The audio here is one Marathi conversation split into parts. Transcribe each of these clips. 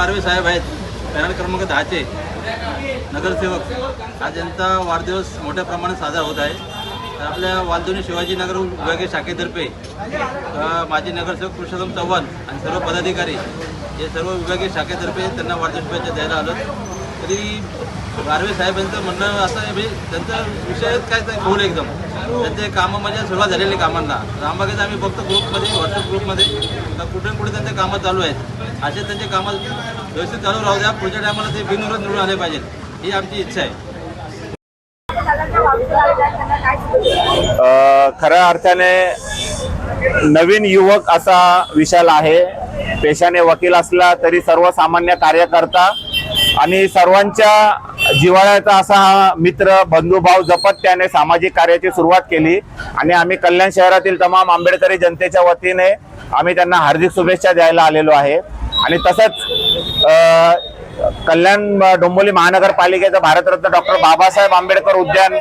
बारवे साहेब आहेत, पॅनल क्रमांक 10चे नगरसेवक, आज यांचा वाढदिवस मोठ्या प्रमाणात साजरा होत आहे. तर आपल्या वालधुनी शिवाजीनगर विभागीय शाखेतर्फे माजी नगरसेवक पुरुषोत्तम चव्हाण आणि सर्व पदाधिकारी हे सर्व विभागीय शाखेतर्फे त्यांना वाढदिवस शुभेच्छा द्यायला आलो. तरी बारवे साहेबांचं म्हणणं असं आहे, म्हणजे त्यांचा विषय काय तर बोल एकदम त्यांचे कामं म्हणजे सुरुवात झालेली कामांना रामबागेत आम्ही बघतो ग्रुपमध्ये, व्हॉट्सअप ग्रुपमध्ये कुठे कुठे त्यांचे कामं चालू आहेत. असे त्यांचे कामं व्यवस्थित चालू राहू द्या, पुढच्या टायमाला ते बिनविरोध निवडून आले पाहिजेत ही आमची इच्छा आहे. खऱ्या अर्थाने नवीन युवक असा विशाल आहे. पेशाने वकील असला तरी सर्वसामान्य कार्यकर्ता आणि सर्वांच्या जिव्हाळ्याचा असा हा मित्र, बंधुभाव जपत त्याने सामाजिक कार्याची सुरुवात केली आणि आम्ही कल्याण शहरातील तमाम आंबेडकरी जनतेच्या वतीने आम्ही त्यांना हार्दिक शुभेच्छा द्यायला आलेलो आहे. आणि तसंच कल्याण डोंबिवली महानगरपालिकेचं भारतरत्न डॉक्टर बाबासाहेब आंबेडकर उद्यान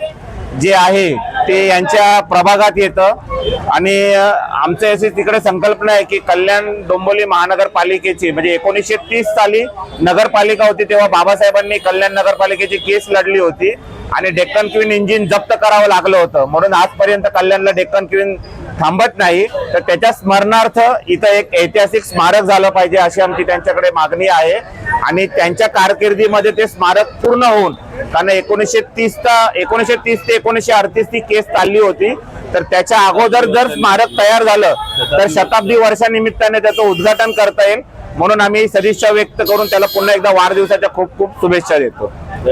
जे आहे ते यांच्या प्रभागात येतं आणि आमची अशी तिकडे संकल्पना आहे की कल्याण डोंबिवली महानगरपालिकेची म्हणजे 1930 साली नगरपालिका होती तेव्हा बाबासाहेबांनी कल्याण नगरपालिकेची केस लढली होती आणि डेक्कन क्वीन इंजिन जप्त करावं लागलं होतं. म्हणून आजपर्यंत कल्याणला डेक्कन क्वीन थांबत नाही. तर त्याच्या स्मरणार्थ इथं एक ऐतिहासिक स्मारक झालं पाहिजे अशी आमची त्यांच्याकडे मागणी आहे आणि त्यांच्या कारकिर्दीमध्ये ते स्मारक पूर्ण होऊन, कारण 1930 ते 1938 ती केस चालली होती, तर त्याच्या अगोदर जर स्मारक तयार झालं तर शताब्दी वर्षानिमित्ताने त्याचं उद्घाटन करता येईल. म्हणून आम्ही सदिच्छा व्यक्त करून त्याला पुन्हा एकदा वाढदिवसाच्या खूप खूप शुभेच्छा देतो.